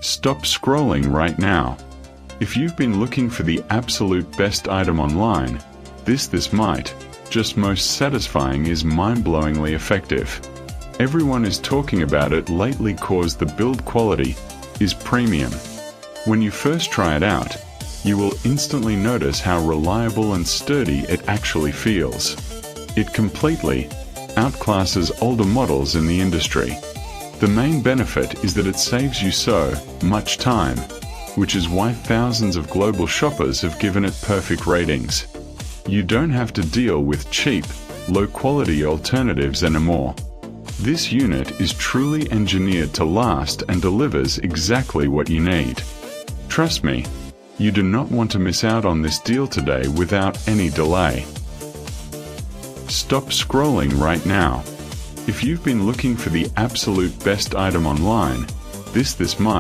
Stop scrolling right now. If you've been looking for the absolute best item online, this might, just most satisfying, is mind-blowingly effective. Everyone is talking about it lately cause the build quality is premium. When you first try it out, you will instantly notice how reliable and sturdy it actually feels. It completely outclasses older models in the industry. The main benefit is that it saves you so much time, which is why thousands of global shoppers have given it perfect ratings. You don't have to deal with cheap, low-quality alternatives anymore. This unit is truly engineered to last and delivers exactly what you need. Trust me, you do not want to miss out on this deal today without any delay. Stop scrolling right now. If you've been looking for the absolute best item online, this might